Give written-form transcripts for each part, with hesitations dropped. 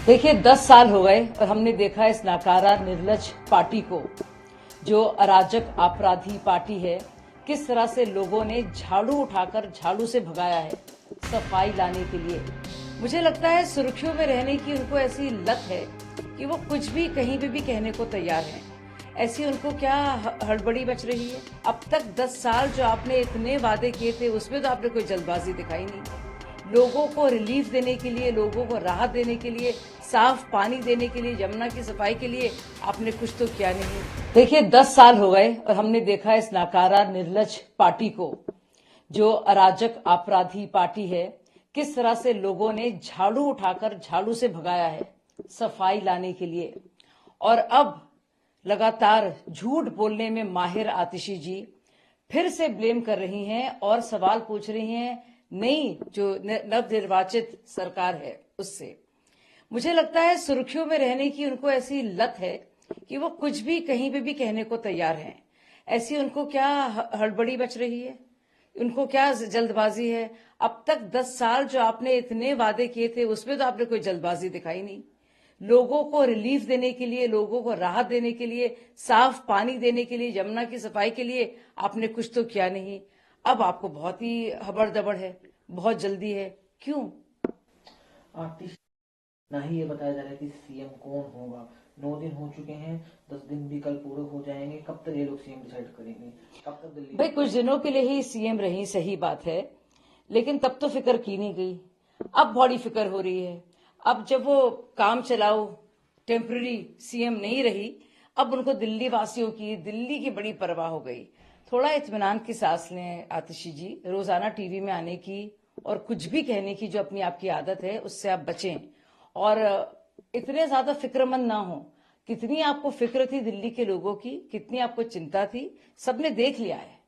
देखिए 10 साल हो गए और हमने देखा इस नाकारा निर्लज पार्टी को, जो अराजक आपराधी पार्टी है, किस तरह से लोगों ने झाड़ू उठाकर झाड़ू से भगाया है सफाई लाने के लिए। मुझे लगता है सुर्खियों में रहने की उनको ऐसी लत है कि वो कुछ भी कहीं पे भी कहने को तैयार हैं। ऐसी उनको क्या हड़बड़ी मच रही है। अब तक 10 साल जो आपने इतने वादे किए थे उसमें तो आपने कोई जल्दबाजी दिखाई नहीं। लोगों को रिलीफ देने के लिए, लोगों को राहत देने के लिए, साफ पानी देने के लिए, यमुना की सफाई के लिए आपने कुछ तो किया नहीं। देखिए 10 साल हो गए और हमने देखा इस नाकारा निर्लज पार्टी को, जो अराजक आपराधी पार्टी है, किस तरह से लोगों ने झाड़ू उठाकर झाड़ू से भगाया है सफाई लाने के लिए। और अब लगातार झूठ बोलने में माहिर आतिशी जी फिर से ब्लेम कर रही हैं और सवाल पूछ रही हैं नई जो नवनिर्वाचित सरकार है उससे। मुझे लगता है सुर्खियों में रहने की उनको ऐसी लत है कि वो कुछ भी कहीं पे भी कहने को तैयार हैं। ऐसी उनको क्या हड़बड़ी मच रही है, उनको क्या जल्दबाजी है। अब तक 10 साल जो आपने इतने वादे किए थे उसमें तो आपने कोई जल्दबाजी दिखाई नहीं। लोगों को रिलीफ देने के लिए, लोगों को राहत देने के लिए, साफ पानी देने के लिए, यमुना की सफाई के लिए आपने कुछ तो किया नहीं। अब आपको बहुत ही हबड़-दबड़ है, बहुत जल्दी है। क्यों? आतिश ना ही ये बताया जा रहा है कि सीएम कौन होगा। 9 दिन हो चुके हैं, 10 दिन भी कल पूरे हो जाएंगे। कब तक ये लोग सीएम डिसाइड करेंगे? कब तक दिल्ली भाई कुछ दिनों के लिए ही सीएम रही, सही बात है, लेकिन तब तो फिक्र की नहीं गई। अब बड़ी फिक्र हो रही है। अब जब वो काम चलाओ टेम्पररी सीएम नहीं रही, अब उनको दिल्ली वासियों की, दिल्ली की बड़ी परवाह हो गई। थोड़ा इत्मीनान की सांस लें आतिशी जी। रोजाना टीवी में आने की और कुछ भी कहने की जो अपनी आपकी आदत है उससे आप बचें और इतने ज्यादा फिक्रमंद ना हो। कितनी आपको फिक्र थी दिल्ली के लोगों की, कितनी आपको चिंता थी, सबने देख लिया है।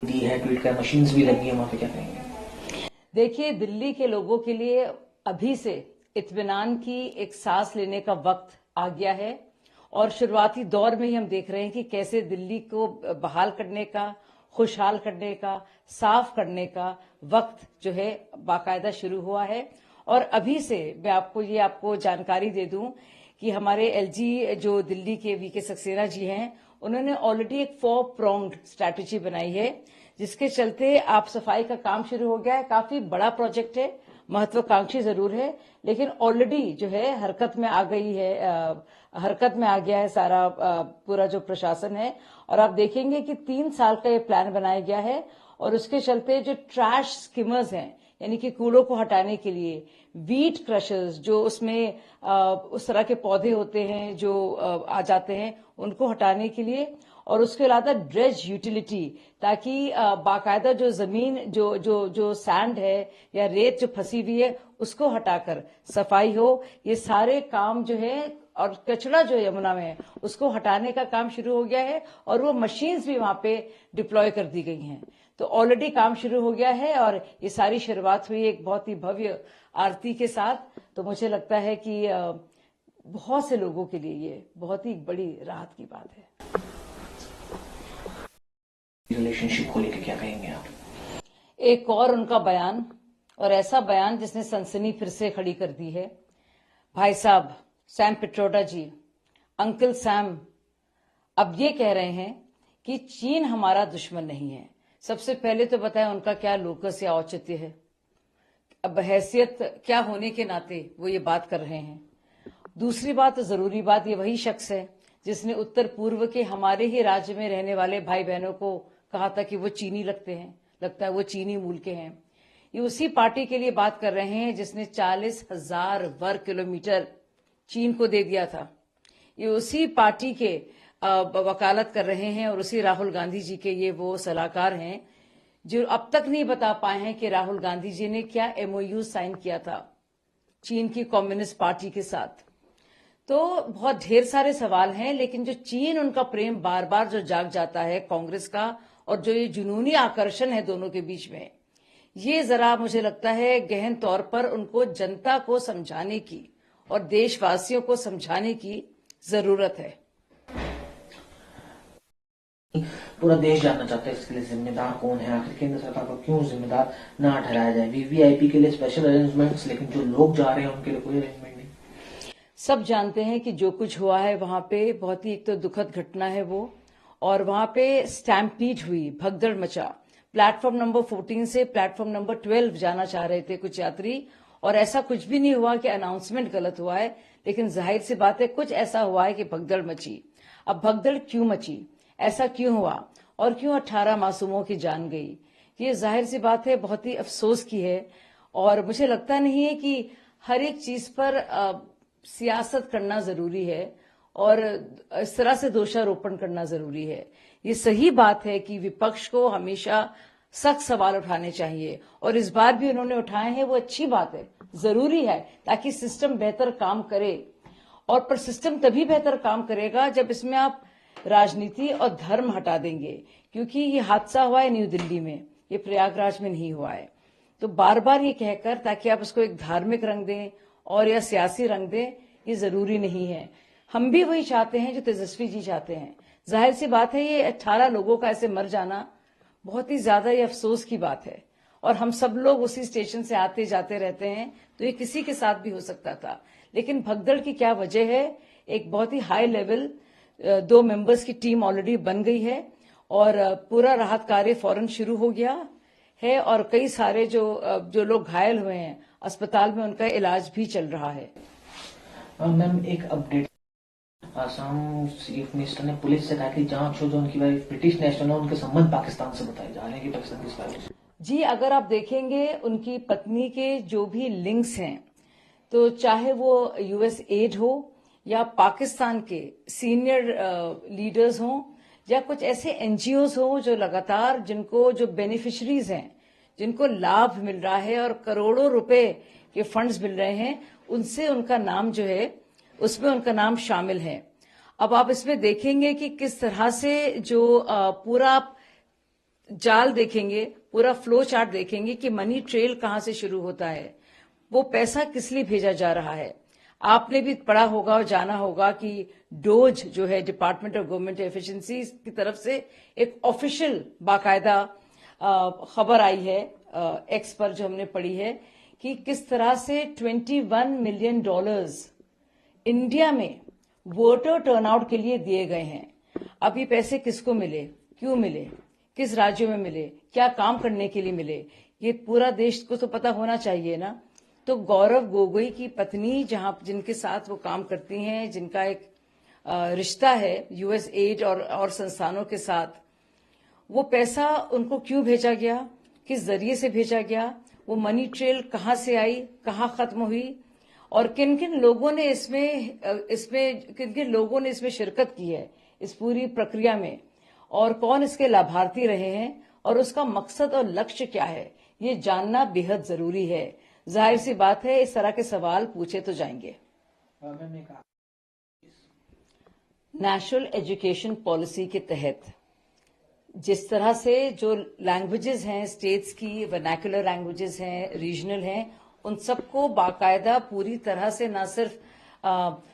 दी है, ट्वीट कर मशीन्स भी लगी है वहां पे, क्या कहेंगे? देखिए दिल्ली के लोगों के लिए अभी से इत्मीनान की एक सांस लेने का वक्त आ गया है और शुरुआती दौर में ही हम देख रहे हैं कि कैसे दिल्ली को बहाल करने का, खुशहाल करने का, साफ करने का वक्त जो है बाकायदा शुरू हुआ है। और अभी से मैं आपको जानकारी दे दूं कि हमारे एलजी जो दिल्ली के वीके सक्सेना जी हैं, उन्होंने ऑलरेडी एक 4 pronged स्ट्रैटेजी बनाई है, जिसके चलते आप सफाई का काम शुरू हो गया है। काफी बड़ा प्रोजेक्ट है, महत्वाकांक्षी जरूर है, लेकिन ऑलरेडी जो है हरकत में आ गई है, हरकत में आ गया है सारा पूरा जो प्रशासन है। और आप देखेंगे कि 3 साल का ये प्लान बनाया गया है और उसके चलते जो ट्रैश स्किमर्स हैं, यानी कि कूड़ों को हटाने के लिए, वीट क्रशर्स जो उसमें उस तरह के पौधे होते हैं जो आ जाते हैं, उनको हटाने के लिए, और उसके अलावा ड्रेज यूटिलिटी, ताकि बाकायदा जो जमीन जो सैंड है या रेत जो फंसी हुई है उसको हटाकर सफाई हो। ये सारे काम जो है, और कचरा जो यमुना में है उसको हटाने का काम शुरू हो गया है और वो मशीन्स भी वहां पे डिप्लॉय कर दी गई हैं। तो ऑलरेडी काम शुरू हो गया है और ये सारी शुरुआत हुई एक बहुत ही भव्य आरती के साथ। तो मुझे लगता है कि बहुत से लोगों के लिए ये बहुत ही बड़ी राहत की बात है। रिलेशनशिप को लेकर क्या कहेंगे आप? एक और उनका बयान, और ऐसा बयान जिसने सनसनी फिर से खड़ी कर दी है। भाई साहब सैम पिट्रोडा जी, अंकल सैम अब ये कह रहे हैं कि चीन हमारा दुश्मन नहीं है। सबसे पहले तो बताएं उनका क्या लोकस या औचित्य है। अब हैसियत क्या होने के नाते वो ये बात कर रहे हैं। दूसरी बात, जरूरी बात, ये वही शख्स है जिसने उत्तर पूर्व के हमारे ही राज्य में रहने वाले भाई बहनों को कहा था कि वो चीनी लगते हैं, लगता है वो चीनी मूल के हैं। ये उसी पार्टी के लिए बात कर रहे हैं जिसने 40,000 वर्ग किलोमीटर चीन को दे दिया था। ये उसी पार्टी के वकालत कर रहे हैं और उसी राहुल गांधी जी के ये वो सलाहकार हैं जो अब तक नहीं बता पाए हैं कि राहुल गांधी जी ने क्या एमओयू साइन किया था चीन की कम्युनिस्ट पार्टी के साथ। तो बहुत ढेर सारे सवाल हैं, लेकिन जो चीन उनका प्रेम बार बार जो जाग जाता है कांग्रेस का, और जो ये जुनूनी आकर्षण है दोनों के बीच में, ये जरा मुझे लगता है गहन तौर पर उनको जनता को समझाने की और देशवासियों को समझाने की जरूरत है। पूरा देश जानना चाहता है इसके लिए जिम्मेदार कौन है, आखिर केंद्र सरकार को क्यों जिम्मेदार ना ठहराया जाए। वीवीआईपी के लिए स्पेशल अरेंजमेंट्स, लेकिन जो लोग जा रहे हैं उनके लिए कोई अरेंजमेंट नहीं। सब जानते हैं कि जो कुछ हुआ है वहां पे बहुत ही एक तो दुखद घटना है वो, और वहां पे स्टैम्पीड हुई, भगदड़ मचा। प्लेटफॉर्म नंबर 14 से प्लेटफॉर्म नंबर 12 जाना चाह रहे थे कुछ यात्री, और ऐसा कुछ भी नहीं हुआ कि अनाउंसमेंट गलत हुआ है, लेकिन जाहिर सी बात है कुछ ऐसा हुआ है कि भगदड़ मची। अब भगदड़ क्यों मची, ऐसा क्यों हुआ, और क्यों 18 मासूमों की जान गई, ये जाहिर सी बात है बहुत ही अफसोस की है। और मुझे लगता नहीं है कि हर एक चीज पर सियासत करना जरूरी है और इस तरह से दोषारोपण करना जरूरी है। ये सही बात है कि विपक्ष को हमेशा सख्त सवाल उठाने चाहिए, और इस बार भी उन्होंने उठाए हैं, वो अच्छी बात है, जरूरी है, ताकि सिस्टम बेहतर काम करे। और पर सिस्टम तभी बेहतर काम करेगा जब इसमें आप राजनीति और धर्म हटा देंगे, क्योंकि ये हादसा हुआ है न्यू दिल्ली में, ये प्रयागराज में नहीं हुआ है। तो बार बार ये कहकर ताकि आप इसको एक धार्मिक रंग दें और या सियासी रंग दें, ये जरूरी नहीं है। हम भी वही चाहते हैं जो तेजस्वी जी चाहते हैं। जाहिर सी बात है, ये 18 लोगों का ऐसे मर जाना बहुत ही ज्यादा ये अफसोस की बात है, और हम सब लोग उसी स्टेशन से आते जाते रहते हैं, तो ये किसी के साथ भी हो सकता था। लेकिन भगदड़ की क्या वजह है, एक बहुत ही हाई लेवल 2 मेंबर्स की टीम ऑलरेडी बन गई है, और पूरा राहत कार्य फौरन शुरू हो गया है, और कई सारे जो लोग घायल हुए हैं अस्पताल में, उनका इलाज भी चल रहा है। मैम एक अपडेट, आसाम चीफ मिनिस्टर ने पुलिस से कहा कि जांच हो, जो उनकी वाइफ ब्रिटिश नेशनल है, उनके संबंध पाकिस्तान से बताए जा रहे हैं कि पाकिस्तान किस बारे में। जी, अगर आप देखेंगे उनकी पत्नी के जो भी लिंक्स हैं, तो चाहे वो यूएस एड हो या पाकिस्तान के सीनियर लीडर्स हों या कुछ ऐसे एनजीओज हों जो लगातार जिनको जो बेनिफिशरीज हैं, जिनको लाभ मिल रहा है और करोड़ों रुपए के फंड्स मिल रहे हैं, उनसे उनका नाम जो है उसमें उनका नाम शामिल है। अब आप इसमें देखेंगे कि किस तरह से जो पूरा जाल देखेंगे, पूरा फ्लो चार्ट देखेंगे कि मनी ट्रेल कहां से शुरू होता है, वो पैसा किस लिए भेजा जा रहा है। आपने भी पढ़ा होगा और जाना होगा कि डोज जो है, डिपार्टमेंट ऑफ गवर्नमेंट एफिशिएंसी की तरफ से एक ऑफिशियल बाकायदा खबर आई है एक्स पर, जो हमने पढ़ी है कि किस तरह से $21 मिलियन इंडिया में वोटर टर्नआउट के लिए दिए गए हैं। अब ये पैसे किसको मिले, क्यों मिले, किस राज्यों में मिले, क्या काम करने के लिए मिले, ये पूरा देश को तो पता होना चाहिए ना। तो गौरव गोगोई की पत्नी जिनके साथ वो काम करती हैं, जिनका एक रिश्ता है यूएस एड और संस्थानों के साथ, वो पैसा उनको क्यों भेजा गया, किस जरिए से भेजा गया, वो मनी ट्रेल कहां से आई, कहां खत्म हुई, और किन किन लोगों ने इसमें शिरकत की है इस पूरी प्रक्रिया में, और कौन इसके लाभार्थी रहे हैं, और उसका मकसद और लक्ष्य क्या है, ये जानना बेहद जरूरी है। जाहिर सी बात है इस तरह के सवाल पूछे तो जाएंगे। नेशनल एजुकेशन पॉलिसी के तहत जिस तरह से जो लैंग्वेजेस हैं स्टेट्स की, वर्नाकुलर लैंग्वेजेस हैं, रीजनल हैं, उन सबको बाकायदा पूरी तरह से न सिर्फ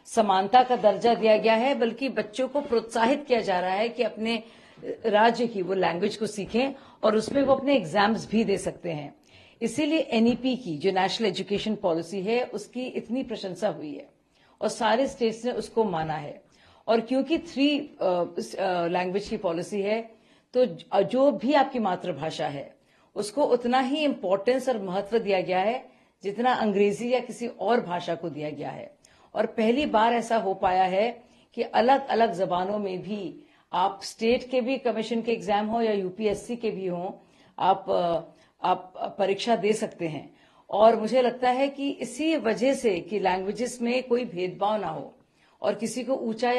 समानता का दर्जा दिया गया है, बल्कि बच्चों को प्रोत्साहित किया जा रहा है कि अपने राज्य की वो लैंग्वेज को सीखें, और उसमें वो अपने एग्जाम्स भी दे सकते हैं। इसीलिए एनईपी की जो नेशनल एजुकेशन पॉलिसी है, उसकी इतनी प्रशंसा हुई है और सारे स्टेट्स ने उसको माना है। और क्योंकि 3 लैंग्वेज की पॉलिसी है, तो जो भी आपकी मातृभाषा है उसको उतना ही इम्पोर्टेंस और महत्व दिया गया है जितना अंग्रेजी या किसी और भाषा को दिया गया है। और पहली बार ऐसा हो पाया है कि अलग अलग जबानों में भी, आप स्टेट के भी कमीशन के एग्जाम हो या यूपीएससी के भी हों, आप परीक्षा दे सकते हैं। और मुझे लगता है कि इसी वजह से कि लैंग्वेजेस में कोई भेदभाव ना हो और किसी को ऊंचा या